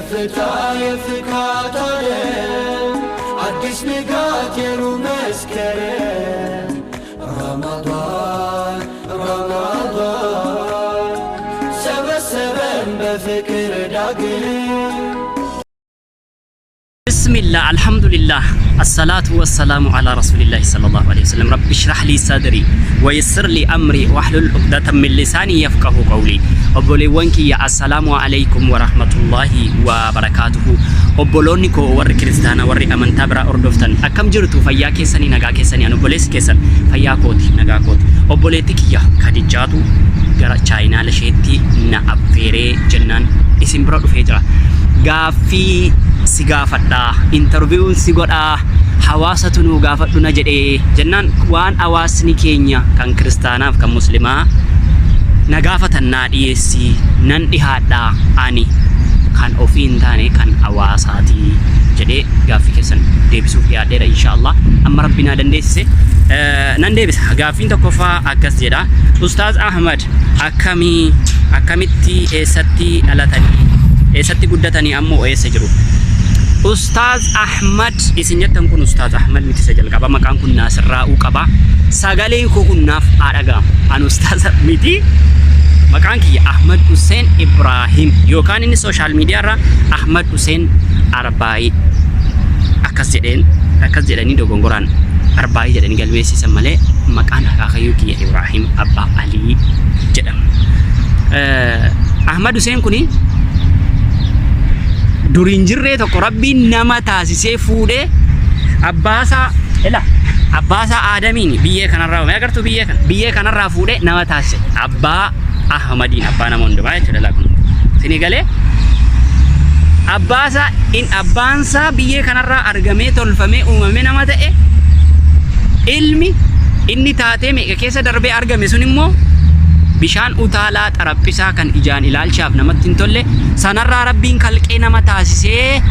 የከፍታ የፍካት ዓለም አዲስ ንጋት የሩህ መስከረም ረመዳን ረመዳን ሰበሰበን በፍቅር ዳግም ብስሚላህ አልሐምዱሊላህ الصلاة والسلام على رسول الله صلى الله عليه وسلم رب اشرح لي صدري ويسر لي أمري واحلل عقدة من لساني يفقه قولي obboleewwan kiyya assalaamu alaykum wa rahmatullahi wa barakatuhu obboloonni koo warri kiristaanaa warri amantaa biraa hordoftan akkam jirtu fayyaa keessanii nagaa keessanii obboleessi keessan fayyaa kooti nagaa kooti obboleetti kiyya Khadijaatu gara chaayinaa lasheetti na affeeree jennaan isin bira dhufee jira gaaffii si gaafadha interview si godha hawaasatu nu gaafadhu na jedhee jennaan waan hawaasni keenya kan kiristaanaaf kan muslimaa na gaafatan naa dhiyeessi nan dhihaadha ani kan ofii hin taane kan hawaasaati jedhee gaaffii keessan deebisuuf dhiyaadheera inshaallah amma rabbi naa dandeessise nan deebisa gaaffiin tokkoffaa akkas jedha Ustaaz Ahmad akkamitti eessatti dhalatanii eessatti guddatanii ammoo eessa jiru Ustaaz Ahmad isin jettan kun Ustaaz Ahmad miti isa jalqaba maqaan kun Naasirraa'uu qaba sagaleen koo kun naaf dhaga'ama an Ustaaz miti maqaan kiyya Ahmad Hussein Ibrahim yookaan inni social media irra Ahmad Hussein Arbaayi akkas jedhanii dogongoraan Arbaayi jedhanii galmeessisan malee maqaan akaakayyuu kiyya Ibrahim Abbaa Alii jedhama Ahmad Hussein kuni duriin jirree tokko rabbiin nama taasisee fuudhee abbaasaa Aadamiin biyyee kanarraa agartuu biyyee kanarraa fuudhee nama taasise abbaa Ahmadiin abbaa nama hundumaa jechuudha laakun sini galee abbaansaa biyyee kanarraa argamee tolfamee uumamee nama ta'e ilmi inni taatee meeqa keessa darbee argame sun immoo bishaan utaalaa xaraphisaa kan ijaan ilaalchaaf namatti hin tolle sanarraa rabbiin kalqee nama taasisee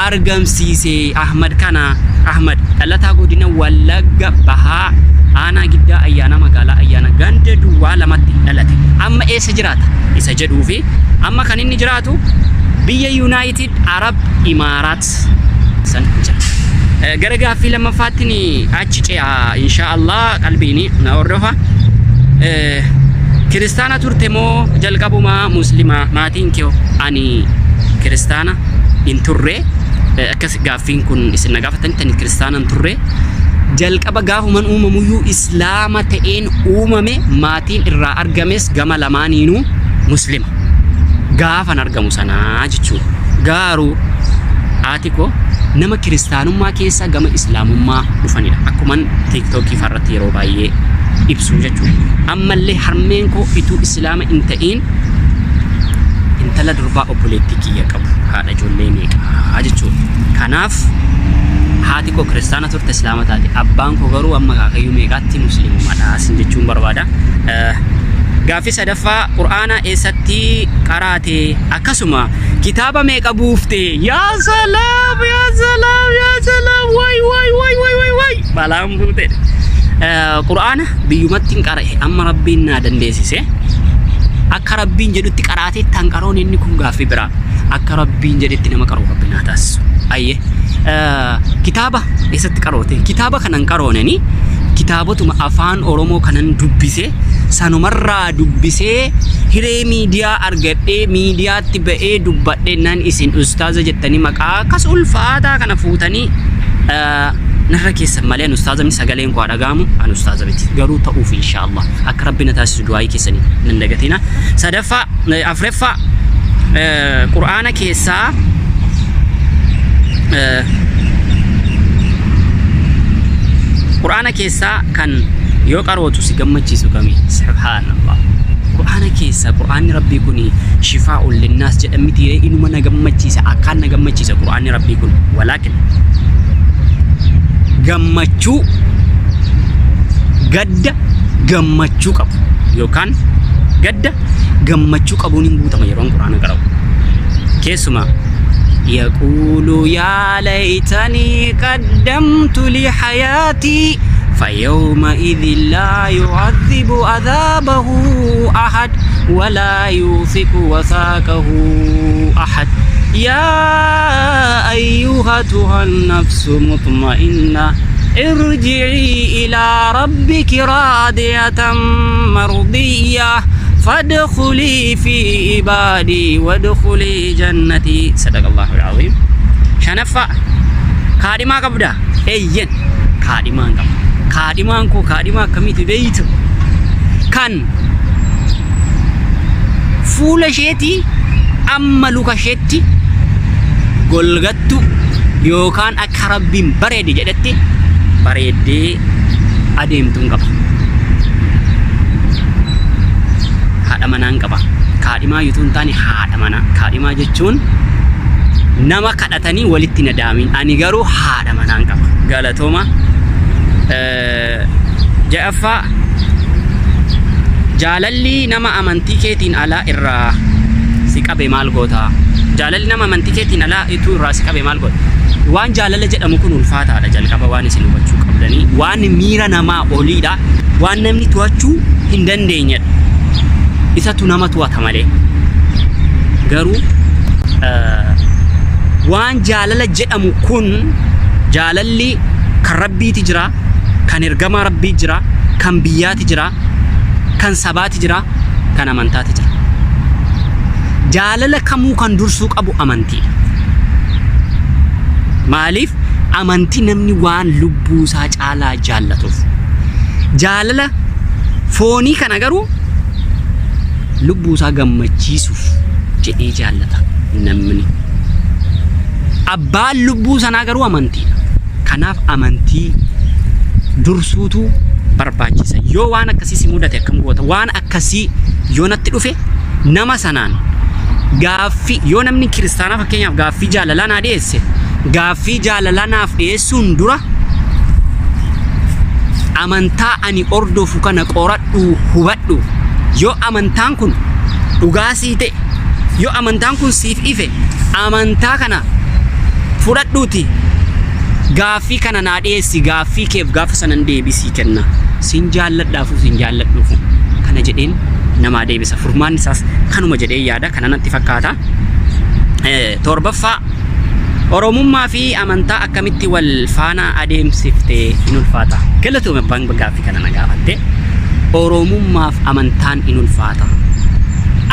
argamsiise Ahmad dhalataa godina Wallagga Bahaa aanaa Giddaa ayyaana magaalaa ayyaana ganda duwwaa lamatti dhalate amma eessa jiraata isa jedhuu fi amma kan inni jiraatu biyya United Arab Emirates san jira gara gaaffii lammaffaatti achi ce'a inshaallah qalbiin na hordofa kiristaana turte moo jalqabumaa muslima maatiin kee ani kiristaana hin turre akkas gaaffiin kun isin na gaafatanii kiristaana hin turre jalqaba gaafuman uumamuyyuu islaama ta'een uumame maatiin irraa argames gama lamaaniinuu muslima gaafan argamu sanaa jechuudha garuu haati koo nama kiristaanummaa keessa gama islaamummaa dhufanidha akkuman tiiktookii irratti yeroo baay'ee ibsu jechuudha ammallee harmeen koo ituu islaama hin ta'in intala durbaa obboleettii kiyya qabu haadha ijoollee meeqaa jechuudha kanaaf haati koo kiristaana turte islaama taate abbaan koo garuu amma akaakayyuu meeqaatti musliimaadha sin jechuun barbaada gaaffii sadaffaa qur'aana eessatti qaraate akkasuma kitaaba meeqa buufte yaa salaam way balaan buute qur'aana biyyumattiin qara'e amma rabbiin naa dandeessise akka rabbiin jedhutti qaraatee tan qaroon inni kun gaaffii biraa akka rabbiin jedhetti nama qaroo rabbi naa taasisu ayyee kitaaba eessatti qaroote kitaaba kanan qaroonani kitaabotuma afaan oromoo kanan dubbise sanumarraa dubbisee hiree miidiyaa argadhee miidiyaatti ba'ee dubbadhee nan isin ustaaza jettanii maqaa akkas ulfaataa kana fuutanii narra keessan malee ustaazamni sagaleen koo dhagaamu an ustaaza miti garuu ta'uuf inshaallah akka rabbi na taasisu du'aayii keessanii nan dagatina sadaffaa afreeffaa qur'aana keessaa qur'aana keessaa kan yoo qarootu si gammachiisu kami subhaanallah qur'aana keessaa qur'aanni rabbii kun shifaa'ul linnaas jedhamti inuma na gammachiisa akkaan na gammachiisa qur'aanni rabbii kun walaakin gammachuu gadda gammachuu qabu yookaan gadda gammachuu qabuun hin guutama yeroon qur'aana qara'u keessumaa يقول يا ليتني قدمت لحياتي فيومئذ لا يعذب عذابه أحد ولا يوثق وثاقه أحد يا أيها النفس مطمئنة ارجعي إلى ربك راضية مرضية فادخلي في عبادي وادخلي جنتي. صدق الله العظيم. شنفا كادما قبدا ايين كادما قبدا كادما كو كادما كميت بيت كان فول شيتي أما لوكا شيتي golgattu yookaan akka rabbiin bareede jedhetti bareeddee adeemtuun qaba. Haadha manaan qaba. Kaadhimaa yuutuun taane haadha manaa. Kaadhimaa jechuun nama kadhatanii walitti nadaamin. Ani garuu haadha manaan qaba. Galatooma. Ja'affaa jaalalli nama amantii keetiin alaa irraa si qabe maal goota? Jaalalli nama amantii keetiin alaa itu irraa si qabe maal goota? Waan jaalala jedhamu kun ulfaataadha. Jalqaba waan isin hubachuu qabdanii waan miira namaa oliidha. Waan namni to'achuu hin dandeenyedha. Isatu nama to'ata malee. Garuu waan jaalala jedhamu kun jaalalli kan rabbiiti jira, kan ergamaa rabbii jira, kan biyyaati jira, kan sabaati jira, kan amantaati jira. Jaalala kamuu kan dursuu qabu amantiidha. Maaliif? Amantii namni waan lubbuu isaa caalaa jaallatuuf. Jaalala foonii kana garuu lubbuu isaa gammachiisuuf jedhee jaallata namni. Abbaan lubbuu sanaa garuu amantiidha. Kanaaf amantii dursuutu barbaachisa. Yoo waan akkasii si mudate akkam goota? Waan akkasii yoo natti dhufe nama sanaan gaaffii yoo namni kiristaanaa fakkeenyaaf gaaffii jaalalaa naa dhiyeesse gaaffii jaalalaa naaf dhiyeessuun dura amantaa ani ordofu kana qoradhu hubadhu. Yoo amantaan kun dhugaa sii ta'e, yoo amantaan kun siif ife, amantaa kana fudhadhuuti gaaffii kana naa dhiyeessi. Gaaffii keef gaafa sanan deebisii kenna. Sin jaalladhaafu sin jaalladhuufu kana jedheen namaa deebisa. Furmaan isaas kanuma jedhee yaada. Kana natti fakkaata. Torbaffaa Oromummaa fi amantaa akkamitti wal faana adeemsiftee in ulfaata? Galatoome abbaan gaaffii kana na gaafatte. Oromummaaf amantaan in ulfaata.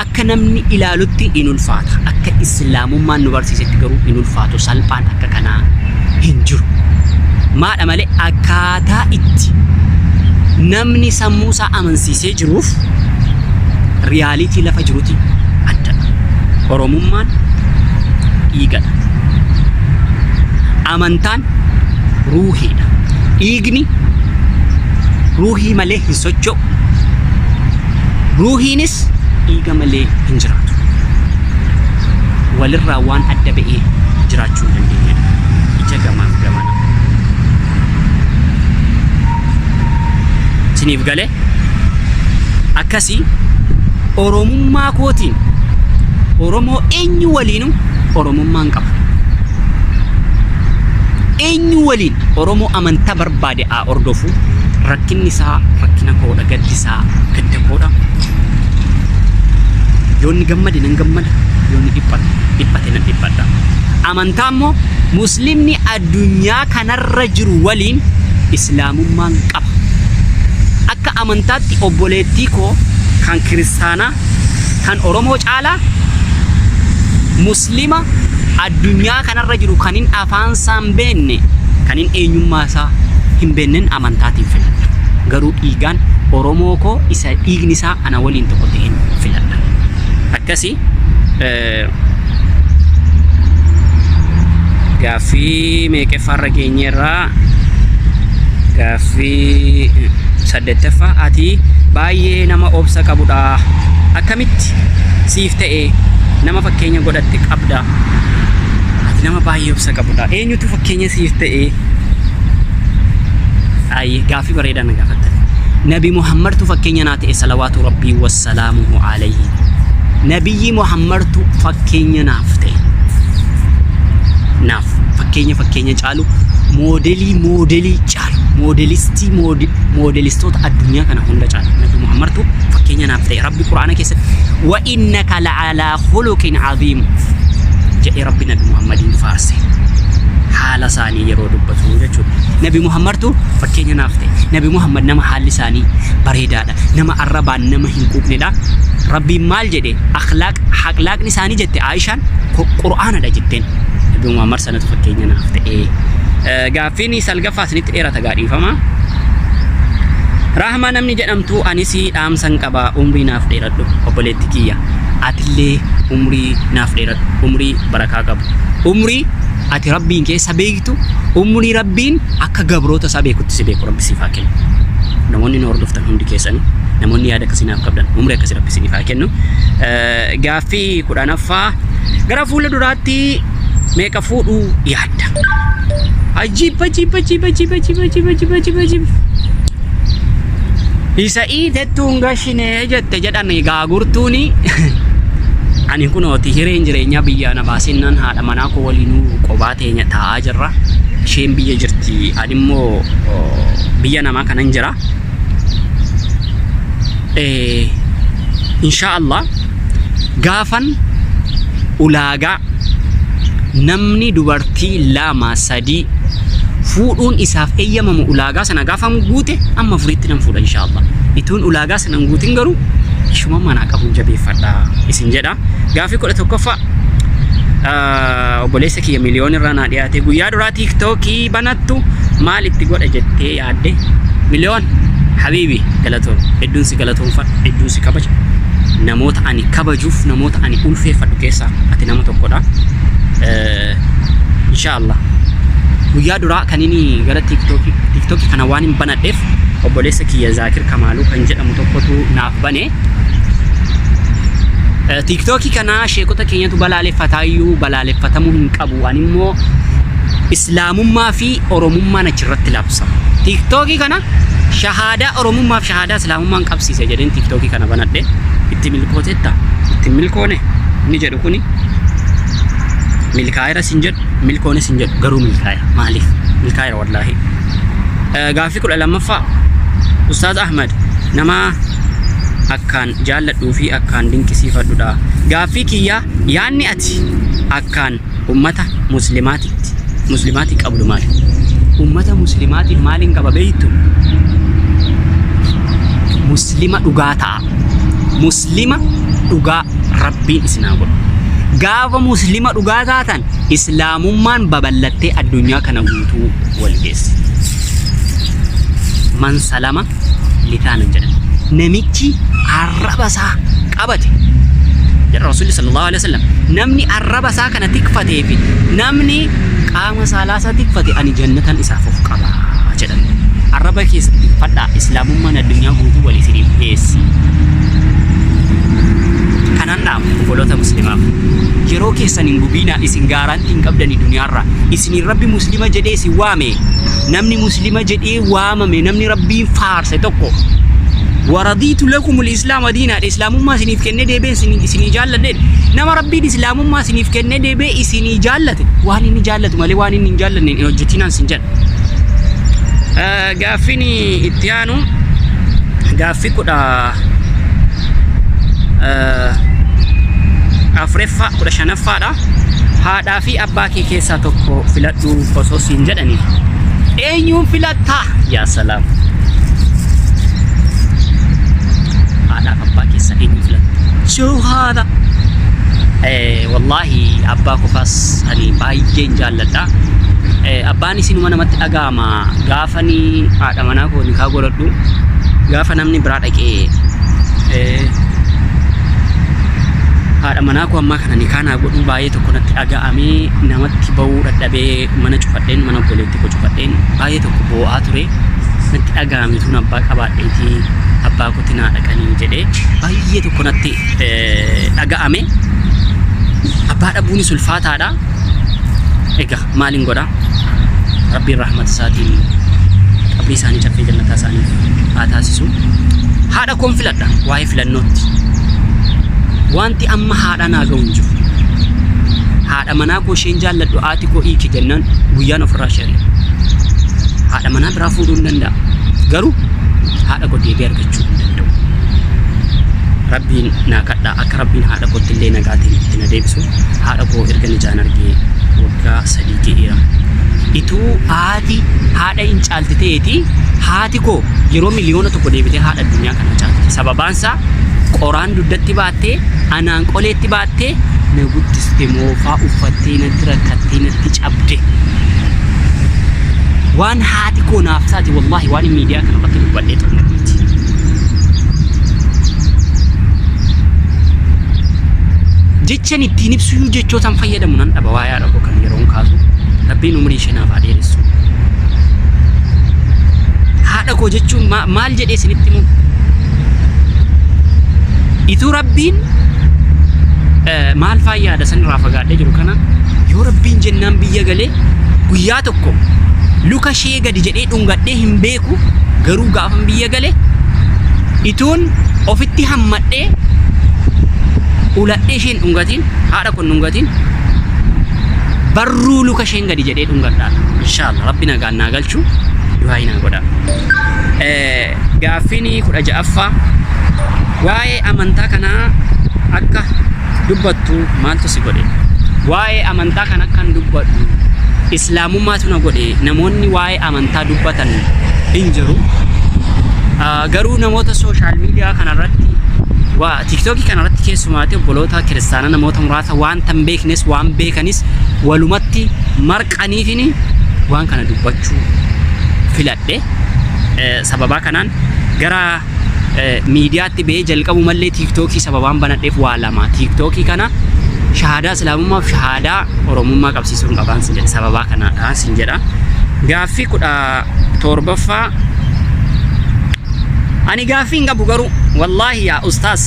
Akka namni ilaalutti in ulfaata. Akka islaamummaan nu barsiisetti garuu in ulfaatu. Salphaan akka kanaa hin jiru. Maadha malee akkaataa itti namni sammuu isaa amansiisee jiruuf riyaalitii lafa jiruti addadha. Oromummaan dhiigadha. Amantaan ruuhiidha. Dhiigni ruuhii malee hin socho'u. Ruuhiinis dhiiga malee hin jiraatu. Walirraa waan adda ba'ee jiraachuu hin dandeenyedha. Ija gamaaf gamana. Siniif galee akkasii Oromummaa kootiin Oromoo eenyu waliinuu Oromummaan qaba. Eenyu waliin Oromoo amantaa barbaade haa ordofu. Rakkinni isaa rakkina koodha, gaddi isaa gadda koodha. Yoonni gammade nan gammada, yoonni dhiphate nan dhiphadha. Amantaa immoo muslimni addunyaa kanarra jiru waliin islaamummaan qaba. Akka amantaatti obboleettii koo kan kiristaanaa kan Oromoo caalaa muslima addunyaa kanarra jiru kanin afaan isaa hin beekne kanin eenyummaa isaa hin beeknen amantaatiin filadha. Garuu dhiigaan Oromoo koo isa dhiigni isaa ana waliin tokko ta'een filadha. Akkasii gaaffii meeqeffaarra geenyeerraa gaaffii 8ffaa ati baay'ee nama obsa qabudha. Akkamitti siif ta'e nama fakkeenya godhatte qabda? Ati nama baay'ee obsa qabudha. Eenyutu fakkeenya siif ta'e? Gaaffii bareedaa na gaafatte. Nabi Muhammadtu fakkeenya naa ta'e salawaatu rabbii wassalaamuhu alayhi. Nabiyyi Muhammadtu fakkeenya naaf ta'e. Naaf fakkeenya caalu moodelii caalu moodelistoota addunyaa kana hunda caalu Nabi Muhammadtu fakkeenya naaf ta'e. Rabbi Quraana keessatti wa innaka la'alaa khuluqin aziim jedhee rabbi nabi Muhammadiin faarse. Haala isaanii yeroo dubbatu jechuudha. Nabi Muhammadtu fakkeenya naaf ta'e. Nabi Muhammad nama haalli isaanii bareedaadha. Nama arrabaan nama hin quuqnedha. Rabbiin maal jedhe akhlaaqni isaanii jette Aishaan Qur'aanadha jetteen. Nabi Muhammad sanatu fakkeenya naaf ta'e. Gaaffiin salgaffaa isinitti dheerata gaadhiifama. Rahmaa namni jedhamtu anis dhaamsan qaba umrii naaf dheeradhu obboleetti kiyya. Atillee umrii naaf dheeradhu. Umrii barakaa qabu. Umrii ati rabbiin keessa beektu umrii rabbiin akka gabroota isaa beekutti si beeku rabbi siif haa kennu. Namoonni nu hordoftan hundi keessanii namoonni yaada akkasinaaf qabdan umrii akkasii rabbi siif haa kennu. Gaaffii 10ffaa gara fuula duraatti meeqa fuudhuu yaadda? Ajiib. Isa'ii tettuun gashinee jette jedhan gaagurtuuni. Ani kunooti hireen jireenyaa biyya na baasinnan haadha manaa koo waliinuu qophaa teenya taa'aa jirra. Isheen biyya jirti ani immoo biyya namaa kanan jira. Inshaallah gaafan ulaagaa namni dubartii 2-3 fuudhuun isaaf eeyyamamu ulaagaa sana gaafam guute amma furiitti nan fuudha inshaallah. Ituun ulaagaa sana guutin garuu ishuma manaa qabuun jabeeffadha isin jedha. Gaaffii 11ffaa obboleessa kiyya miliyoon irraa naa dhiyaate guyyaa duraa tiiktookii banattu maal itti godha jettee yaadde? Miliyoon habiibi galatoon hedduun si galatoonfadha hedduun si kabaja. Namoota ani kabajuuf namoota ani ulfeeffadhu keessaa ati nama tokkodha. Inshaallah guyyaa duraa kan inni gara tiiktookii kana waan hin banadheef obboleessa kiyya Zaakir Kamaaluu kan jedhamu tokkotu naaf bane. TikTok kana sheekota keenyatu balaaleffataayyuu balaaleffatamuu hin qabu. Ani immoo islaamummaa fi oromummaan achirratti labsa. TikTok kana shahaadaa oromummaa fi shahaadaa islaamummaan qabsiise jedheen TikTok kana banadhe. Itti milkootetta itti milkoone ni jedhu kuni milkaayira sin jedhu milkoone sin jedhu garuu milkaayira maaliif milkaayira wallaahi. Gaaffii 12ffaa Ustaaz Ahmad nama akkaan jaalladhuu fi akkaan dinqisiifadhudha. Gaaffii kiyya yaanni ati akkaan ummata muslimaatii qabdu maali? Ummata muslimaatiif maaliin qaba beektu? Muslima dhugaa ta'a. Muslima dhugaa rabbiin isinaa godhu. Gaafa muslima dhugaa taatan islaamummaan babal'attee addunyaa kana guutuu wal geessi. Man salama litaanan jedhan. Namichi arraba isaa qabate jedha Rasuulli sallallahu alaihi wasallam. Namni arraba isaa kana tikfatee fi namni qaama saalaa isaa tikfate ani jannatan isaaf of qaba jedhan. Arraba keessa tikfadhaa islaamummaan addunyaa guutuu wal isiniif geessi. Kanan dhaamu obboloota muslimaaf yeroo keessan hin gubiinaa isin gaaraantii hin qabdanii duniyaarraa isiniin rabbi muslima jedhee isin waame namni muslima jedhee waamame namni rabbiin faarse tokko ورضيت لكم الإسلام دينا الإسلام ما سنيف كنّي دبي سني جالة نما ربي الإسلام ما سنيف كنّي دبي سني جالة واني نجالة مالي واني نجالة نوجتنا سنجال. غافيني إتيانو غافي كودا أفرفا كودا شنفا دا هذا في أباكي كيسا توكو فلاتو فصو سنجالني أيوم فلاتا يا سلام. ada abba keessa eenyu filatu shuhada wallahi abba ko fas ani baay'een jaalladha. Abbaan isinuma namatti dhaga'ama gaafani haadha manaa koo ni kaa godhadhu gaafa namni biraa dhaqee haadha manaa koo amma kana ni kaanaa godhu baay'ee tokko natti dhaga'amee namatti ba'uu dadhabee mana cufadheen mana obboleetti koo cufadheen baay'ee tokko boo'aa ture natti dhaga'ame tun abbaa qabaadheetii abbaa kootti naa dhaqanii jedhee baay'ee tokko natti dhaga'ame. Abbaa dhabuunis ulfaataadha. Egaa maaliin godha rabbiin rahmata isaatiin qabrii isaanii caffee jannataa isaanii haa taasisu. Haadha koon filadha waa'ee filannootti wanti amma haadha naa ga'u hin jiru. Haadha manaa koo isheen jaalladhu haati koo hiiki jennaan guyyaan ofirraa sheerre. Haadha manaa biraa fuudhuu hin danda'a garuu haadha koo deebii argachuu hin danda'u. rabbiin naa kadhaa akka rabbiin haadha kootti illee nagaatiin itti na deebisu. Haadha koo erga ijaan argee waggaa 3 ga'eera. Ituu haadha hin caalti ta'eeti haati koo yeroo miliyoona tokko deebitee haadha addunyaa kana caalti. Sababaan isaa qoraan duddatti baattee anaan qoleetti baattee na guddiste moofaa uffattee natti rakkattee natti cabde. Waan haati koo naaf taate wallahi waan miidiyaa kana irratti dubbadhee turre miti. Jechaan ittiin ibsuu jechootaan fayyadamu nan dhaba waa yaadha kan yeroon kaasu. Rabbiin umrii ishee naaf haa dheeressu. Haadha koo jechuun maal jedhee isinitti himu? Ituu rabbiin maal faayyaadha san irraa fagaadhee jiru kana yoo rabbiin jennaan biyya galee guyyaa tokko luka ishee gadi jedhee dhungadhee hin beeku garuu gaafan biyya galee ituun ofitti hammadhee uladhee isheen dhungatiin haadha kun dhungatiin barruu luka isheen gadi jedhee dhungadhaadha. Inshaallah rabbi nagaan naa galchu du'aa naa godha. Gaaffiin 16ffaa waa'ee amantaa kanaa akka dubbattu maaltu si godhe? Waa'ee amantaa kana akkan dubbadhu islaamummaatu na godhe. Namoonni waa'ee amantaa dubbatan hin jiru. Garuu namoota sooshaal miidiyaa kanarratti tiiktookii kanarratti keessumaatti obboloota kiristaanaa namoota muraasa waan tan beeknes waan beekanis walumatti marqaniifini waan kana dubbachuu filadhe. Sababaa kanaan gara miidiyaatti ba'ee jalqabu mallee tiiktookii sababaan banadheef waa lama. Tiiktookii kana shahaadaa islaamummaa fi shahaadaa oromummaa qabsiisuun qabaan sin jedhe sababaa kanaadhaan sin jedha. Gaaffii 17ffaa ani gaaffii hin qabu garuu wallahi yaa ustaas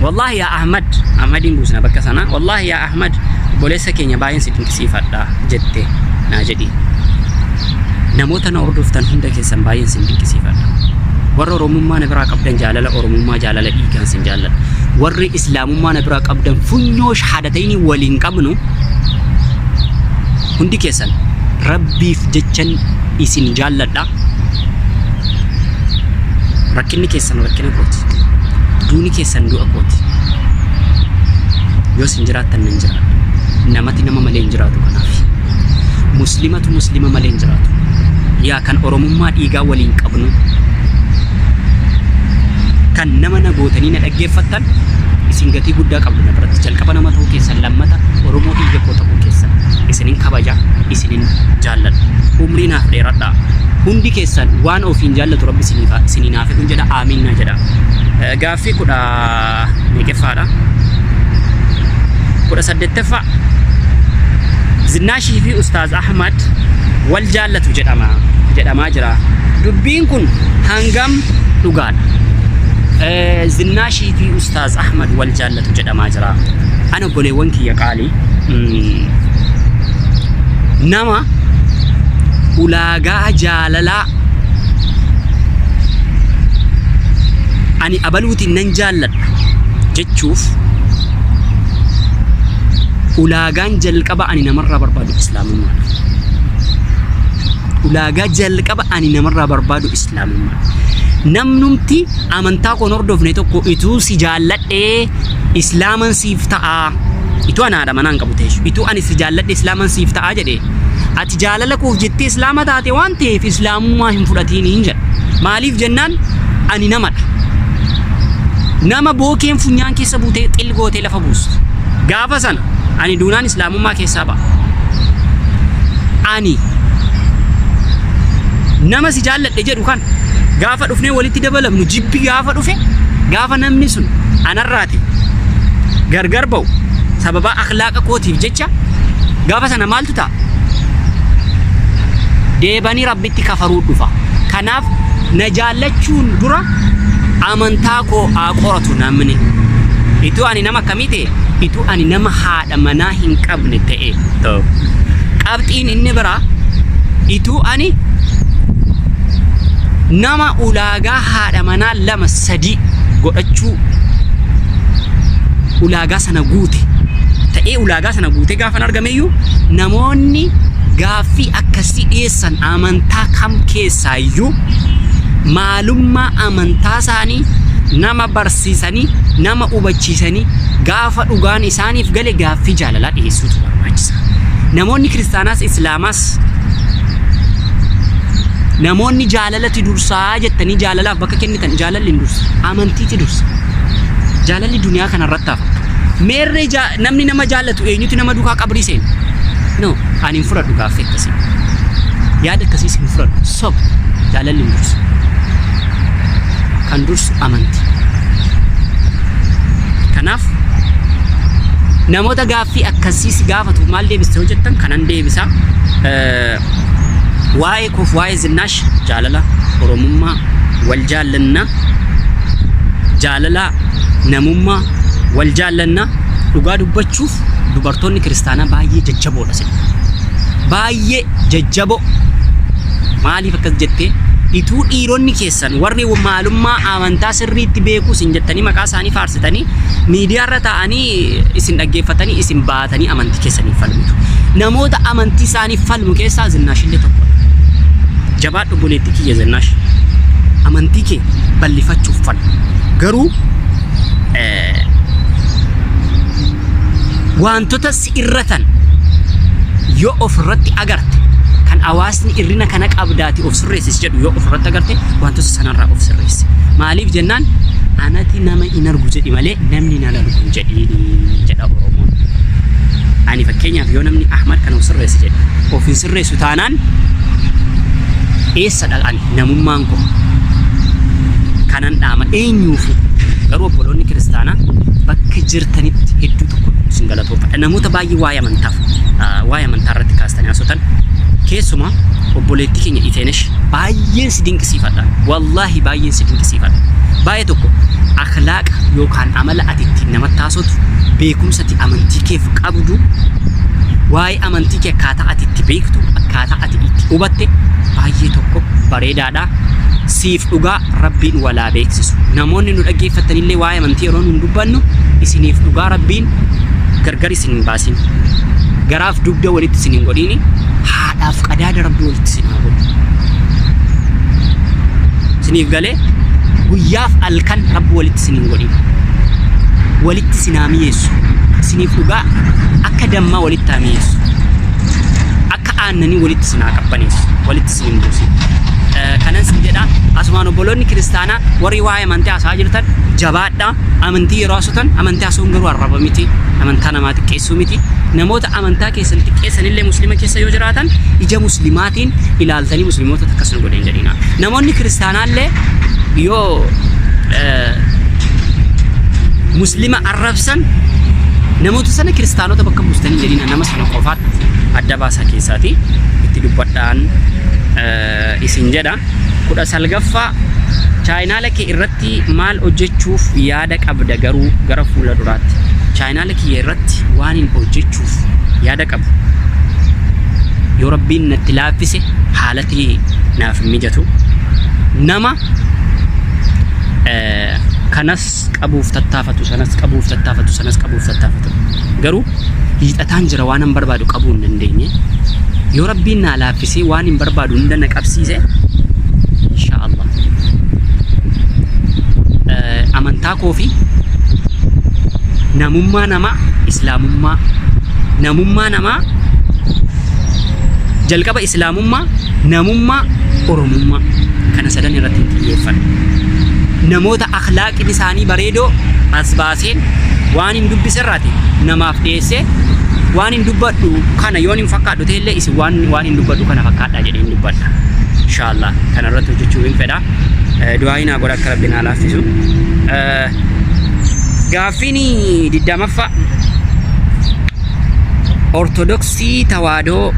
wallahi yaa Ahmadiin buusna bakka sana wallahi yaa Ahmad boleessa keenya baay'een si dinqisiifadha jette naa jedhi. Namoota na hordoftan hunda keessan baay'een si dinqisiifadha. Warra oromummaa na biraa qabdan jaalala oromummaa jaalala dhiigaan sin jaalladha. Warri islaamummaa na biraa qabdan funyoo shahaadataynii waliin qabnu hundi keessan rabbiif jechan isin jaalladha. Rakkinni keessan rakkina kooti. Duuni keessan du'a kooti. Yoo sin jiraattan nan jiraadha. Namati nama malee hin jiraatu kanaaf. Muslimatu muslima malee hin jiraatu. Yaa kan oromummaa dhiigaa waliin qabnu kan nama na gootanii na dhaggeeffattan isin gatii guddaa qabdu na biratti. Jalqaba nama ta'uu keessan lammata oromoo dhiiga koo ta'uu keessan isinin kabaja isinin jaalladha. Umrii naaf dheeradha. Hundi keessan waan ofiin jaallatu rabbi isinii naaf jedhu jedha aamiin na jedha. Gaaffii 18ffaadha. 18ffaa Zinnaashii fi Ustaaz Ahmad wal jaallatu jedhamaa jira. Dubbiin kun hangam dhugaadha? Zinnaashii fi Ustaaz Ahmad wal jaallatu jedhamaa jira. Ana obboleewwan kiyya qaalii nama ulaagaa jaalalaa ani abaluutiin nan jaalladha jechuuf ulaagaan jalqaba ani namarraa barbaadu islaamummaadha. Ulaagaa jalqaba ani namarraa barbaadu islaamummaadha. Namnumti amantaa koon hordofne tokko ituu si jaalladhee islaaman siif ta'a. Ituu anaadha manaan qabu ta'e ituu ani si jaalladhe islaaman siif ta'a jedhee ati jaalala koof jettee islaama taate waan ta'eef islaamummaa hin fudhatiin hin jedha. Maaliif jennaan ani namadha. Nama bookeen funyaan keessa buutee xilgootee lafa buusu. Gaafa sana ani duunaan islaamummaa keessaa ba'a. Ani nama si jaalladhe jedhu kan gaafa dhufnee walitti dabalamnu jibbi gaafa dhufe gaafa namni sun anarraati gargar ba'u sababa akhlaaqa kootiif jecha gaafa sana maaltu ta'a? Deebanii rabbitti kafaruu dhufa. Kanaaf na jaallachuun dura amantaa koo haa qoratu namni. Ituu ani nama akkamii ta'e ituu ani nama haadha manaa hin qabne ta'e qabxiin inni biraa ituu ani nama ulaagaa haadha manaa 2-3 godhachuu ulaagaa sana guute ta'ee ulaagaa sana guute gaafan argameyyuu namoonni gaaffii akkasii dhiyeessan amantaa kam keessaayyuu maalummaa amantaa isaanii nama barsiisanii nama hubachiisanii gaafa dhugaan isaaniif gale gaaffii jaalalaa dhiyeessuutu barbaachisa. Namoonni kiristaanaas islaamaas namoonni jaalalatti dursaa jettanii jaalalaaf bakka kennitan jaalalli hin dursa, amantiiti dursa. Jaalalli duniyaa kanarratti hafa. Meerree namni nama jaallatu eenyuti nama duukaa qabrii seena? No, ani hin fudhadhu gaaffii akkasii. Yaada akkasiis hin fudhadhu. Soba jaalalli hin dursa. Kan dursu amantii. Kanaaf namoota gaaffii akkasiis gaafatu maal deebiste hojjettan kanan deebisa. Waa'ee koof waa'ee Zinnaash jaalala, oromummaa, wal jaallanna, jaalala, namummaa, wal jaallanna. Dhugaa dubbachuuf dubartoonni kiristaanaa baay'ee jajjaboodha sin. Baay'ee jajjaboo. Maaliif akkas jettee? Ituu dhiironni keessan warri maalummaa amantaa sirriitti beekuu sin jettanii maqaa isaanii faarsitanii miidiyaarra taa'anii isin dhaggeeffatanii isin baatanii amantii keessaniif falmitu. Namoota amantii isaaniif falmu keessaa Zinnaash illee tokko. Jabaadhu buleetti kiyya Zinnaash. Amantii kee bal'ifachuuf falmu. Garuu wantoota si irratan yoo ofirratti agarte kan hawaasni irrina kana qabdaati of sirreessis jedhu yoo ofirratti agarte wantoota sanarraa of sirreessi. Maaliif jennaan anati nama hin argu jedhi malee namni na argu hin jedha Oromoon. Ani fakkeenyaaf yoo namni Ahmad kan of sirreessi jedhe of hin sirreessu taanaan eessa dhaqan namummaan koo kanan dhaama eenyuufi. Garuu obboloonni kiristaanaa bakka jirtanitti hedduu tokko isin galatoofadha. Namoota baay'ee waa'ee amantaa irratti kaastanii haasoftan keessumaa obboleetti keenya Iteenesh baay'een si dinqisiifadha. Wallaahi baay'een si dinqisiifadha. Baay'ee tokko akhlaaqa yookaan amala ati ittiin namatti haasotu beekumsati amantii keef qabdu waa'ee amantii kee akkaataa ati itti beektu akkaataa ati itti hubatte baay'ee tokko bareedaadha. Siif dhugaa Rabbiin walaa beeksisu. Namoonni nu dhaggeeffattanillee waa'ee amantii yeroo nu dubbannu isiniif dhugaa Rabbiin gargar isin hin baasin. Garaaf dugda walitti isin hin godhiini. Haadhaaf qadaada Rabbii walitti isin haa godhu. Isiniif galee guyyaaf halkan Rabbi walitti isin hin godhiini. Walitti isin haa mi'eessu. Isiniif dhugaa akka dammaa walitti haa mi'eessu. Akka aannanii walitti isin haa qabbaneessu. Walitti isin hin buusin. Kanan sin jedha asumaan obboloonni kiristaanaa warri waa'ee amantii haasaa jirtan jabaadhaa. Amantii yeroo haasoftan amantii haasa'uun garuu arraba miti. Amantaa namaa xiqqeessuu miti. Namoota amantaa keessan xiqqeessanillee muslima keessa yoo jiraatan ija muslimaatiin ilaaltanii muslimoota akkasuma godhan jedhina. Namoonni kiristaanaallee yoo muslima arrabsan namoota sana kiristaanota bakka buustanii jedhina. Nama sana qofaatti adda baasaa keessaati itti dubbadhaan isin jedha. 19ffaa chaayinaala kee irratti maal hojjechuuf yaada qabda garuu gara fuula duraatti. Chaayinaala kee irratti waan hin hojjechuuf yaada qabu. Yoo Rabbiin natti laaffise haalati naaf hin mijatu. Nama kanas qabuuf tattaafatu sanas qabuuf tattaafatu sanas qabuuf tattaafatu. Garuu hiixataan jira waan hin barbaadu qabuu hin dandeenye. Yoo Rabbiin naa laaffisee waan hin barbaadu hunda na qabsiise inshaallah amantaa koo fi namummaa namaa islaamummaa namummaa namaa jalqaba islaamummaa namummaa oromummaa kana sadan irratti hin xiyyeeffanne. Namoota akhlaaqni isaanii bareedoo as baaseen waan hin dubbisirraati namaaf dhiyeessee waan hin dubbadhu kana yoon hin fakkaadhu ta'ellee isin waan hin dubbadhu kana fakkaadhaa jedhee hin dubbadha. Inshaallah kana irratti hojjechuu hin fedha. Du'aa hin godha akka Rabbiin haa laaffisu. Gaaffiin 20ffaa Ortodoksii Tawaadoo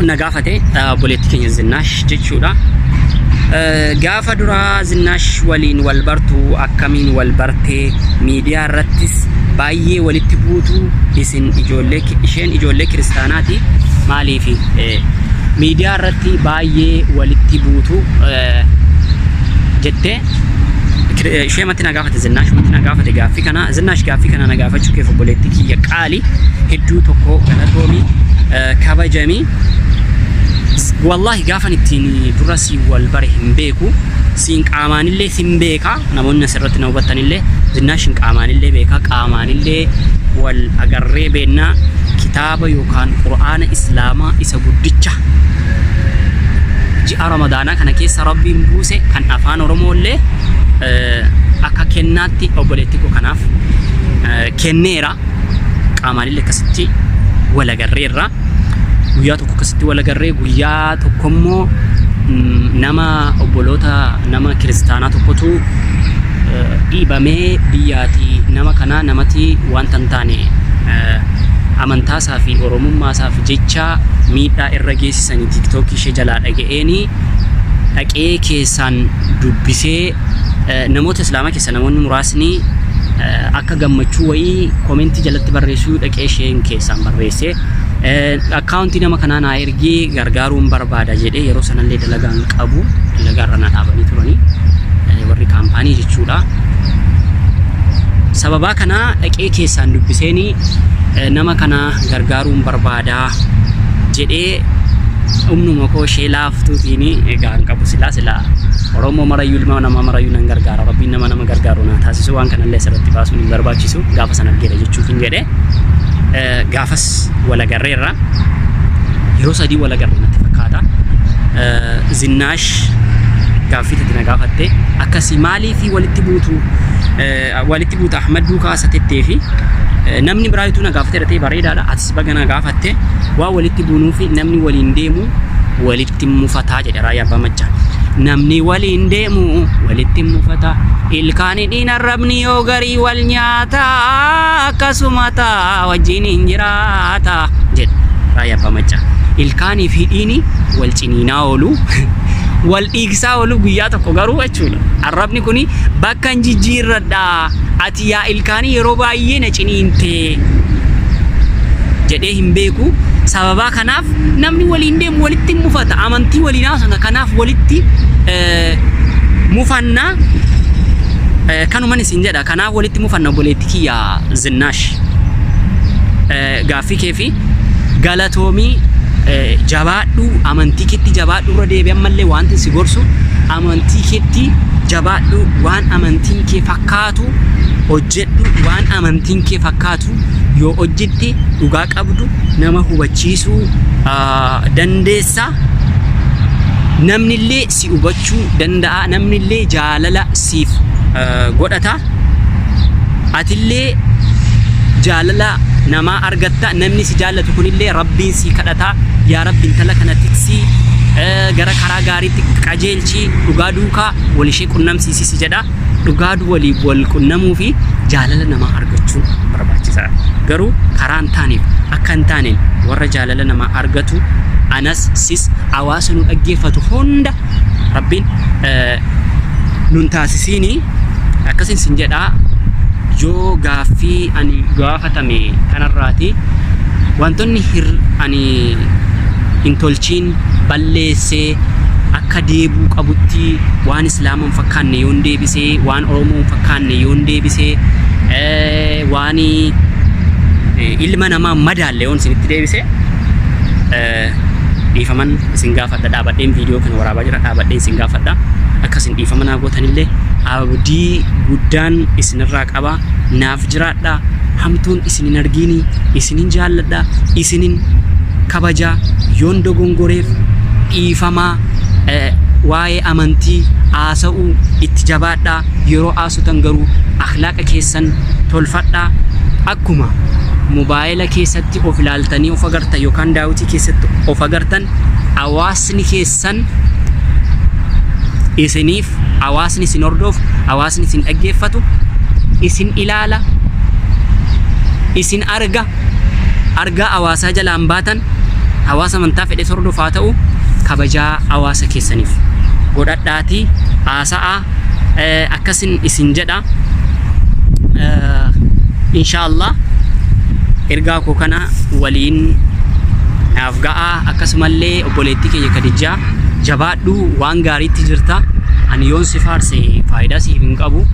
na gaafate obboleetti keenya Zinnaash jechuudha. Gaafa duraa Zinnaash waliin wal bartu akkamiin wal bartee miidiyaa irrattis baay'ee walitti buutu isheen ijoollee kiristaanaati maaliifi miidiyaa irratti baay'ee walitti buutu jettee ishee matti na gaafate Zinnaash matti na gaafate gaaffii kana Zinnaash gaaffii kana na gaafachuu keef obboleetti kiyya qaali hedduu tokko galatoomii kabajamii wallahi gaafan ittiin dura si wal bare hin beeku siin qaamaanillee sin beeka namoonni asirratti na hubattanillee Zinnaashin qaamaanillee beeka qaamaanillee wal agarree beennaa kitaaba yookaan qur'aana islaamaa isa guddicha ji'a ramadaanaa kana keessa rabbiin buuse kan afaan oromollee akka kennaatti obboleetti koo kanaaf kenneera qaamaanillee akkasitti wal agarreerra guyyaa tokko akkasitti wal agarree guyyaa tokkommoo nama obboloota nama kiristaanaa tokkotu dhiibamee biyyaati nama kana namatti wanta hin taane amantaasaa fi oromummaasaaf jecha miidhaa irra geessisanii TikTok ishee jalaa dhaga'eeni dhaqee keessaan dubbisee namoota islaamaa keessa namoonni muraasni akka gammachuu wayii komentii jalatti barreessuu dhaqee isheen keessaan barreesse akkaawuntii nama kanaa naa ergee gargaaruun barbaada jedhee yeroo sanallee dalagaan qabu dalagaarra na dhaabanii turanii warri kaampaanii jechuudha. Sababaa kana dhaqee keessaan dubbiseeni nama kana gargaaruun barbaada jedhee humnuma koo ishee laaftuutiin egaa hin qabu silaa Oromoo marayyuu ilma nama marayyuu nan gargaara rabbiin nama gargaaru na taasisu waan kanallee asirratti baasuun hin barbaachisu gaafa sana argeera jechuuf hin jedhe gaafas wal agarreerra yeroo sadii wal agarree natti fakkaata Zinnaash gaaffii na gaafatte akkasii maalii fi walitti buutu Ahmad duukaa satettee fi namni biraayituu na gaafatee dhatee bareedaadha atis baga na gaafatte waa walitti buunuu fi namni waliin deemu walitti mufataa jedha raayyaa abbaa machaa namni waliin deemu walitti mufata ilkaani dhiina rabni yoo garii wal nyaata akkasuma taa wajjin hin jiraata jedha raayyaa abbaa machaa ilkaanii fi dhiini wal ciniinaa oolu wal dhiigsaa oolu guyyaa tokko garuu jechuudha arrabni kuni bakka hin jijjiirradha ati yaa ilkaanii yeroo baay'ee na ciniinte jedhee hin beeku sababaa kanaaf namni waliin deemu walitti mufata amantii waliinaa sana kanaaf walitti mufanna kanuman isin jedha kanaaf walitti mufanna obboleetti kiyya Zinnaash gaaffii kee fi galatoomii jabaadhu amantii keetti jabaadhu irra deebi'an mallee wanti si gorsu amantii keetti jabaadhu waan amantiin kee fakkaatu hojjedhu waan amantiin kee fakkaatu yoo hojjette dhugaa qabdu nama hubachiisuu dandeessa namnillee si hubachuu danda'a namnillee jaalala siif godhata atillee jaalala nama argatta namni si jaallatu kunillee rabbiin si kadhata yaa rabbiin tala kana tiksi gara karaa gaariitti qajeelchi dhugaa duukaa walishee qunnamsiisi jedha dhugaa walii wal qunnamuu fi jaalala nama argachuu barbaachisaa garuu karaan taaneef akka hin taaneen warra jaalala nama argatu anas sis hawaasa nu dhaggeeffatu hunda rabbiin nun taasisiini akkasin sin jedhaa yoo gaaffii ani gaafatame kanarraati wantoonni ani hin tolchiin balleessee akka deebuu qabutti waan islaama hin fakkaanne yoon deebisee waan oromoo hin fakkaanne yoon deebisee waan ilma namaa madaalle yoon isinitti deebisee dhiifaman isin gaafadha dhaabadheen viidiyoo kana waraabaa jira dhaabadheen isin gaafadha akkasin dhiifamanaa gootanillee abdii guddaan isinirraa qaba naaf jiraadha hamtuun isinin argiini isinin jaalladha isinin kabaja yoon dogongoreef dhiifamaa waa'ee amantii haasa'uu itti jabaadha yeroo haasutan garuu akhlaaqa keessan tolfadha akkuma mobaayila keessatti of ilaaltanii of agartan yookaan daawwitii keessatti of agartan hawaasni keessan isiniif hawaasni isin hordoof hawaasni isin dhaggeeffatu isin ilaala isin argaa hawaasaa jalaan baatan hawaasa amantaa fedhe hordofaa ta'u kabajaa hawaasa keessaniif godhadhaatii haasa'a akkasin isin jedha inshallah ergaa koo kana waliin naaf ga'a akkasumallee obboleettii keenya Kadijaa jabaadhu waan gaariitti jirta ani yoon si faarse faayidaa siif hin qabu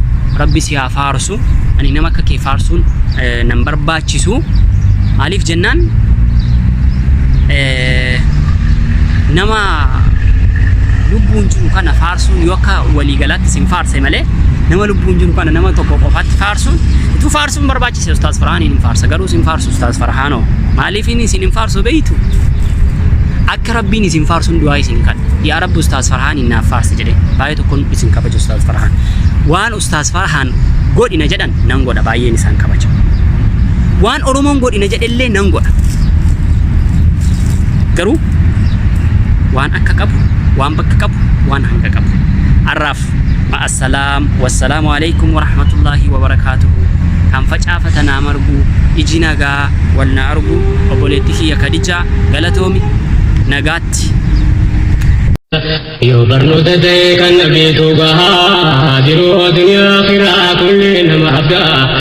rabbi si haa faarsu ani nama akka kee faarsuun nan barbaachisu maaliif jennaan nama lubbuun jiru kana faarsuun yoo akka waliigalaatti sin faarse malee nama lubbuun jiru kana nama tokko qofaatti faarsuun itu faarsuun barbaachise. Ustaaz Farhaaniin hin faarsa garuu sin faarsu Ustaaz Farhaanoo maaliif inni sin hin faarsu beeytu akka rabbiin isin faarsuun du'aa isin kan yaa rabbi Ustaaz Farhaaniin naaf faarsi jedhe baay'ee tokkoon isin kabaja Ustaaz Farhaan waan Ustaaz Farhaan godhina jedhan nan godha baay'een isaan kabaja waan Oromoon godhina jedhellee nan godha garuu waan akka qabu waan bakka qabu waan hanga qabu arraaf ma'assalaam wassalaamu alaykum wa rahmatullahi wa barakaatuhu kan facaafata naa margu iji nagaa wal na argu obboleetti kiyya Kadijaa galatoomi nagaatti yoo barnoota ta'e kan beeku gahaa jiruu addunyaa akhiraa kulli nama abdaa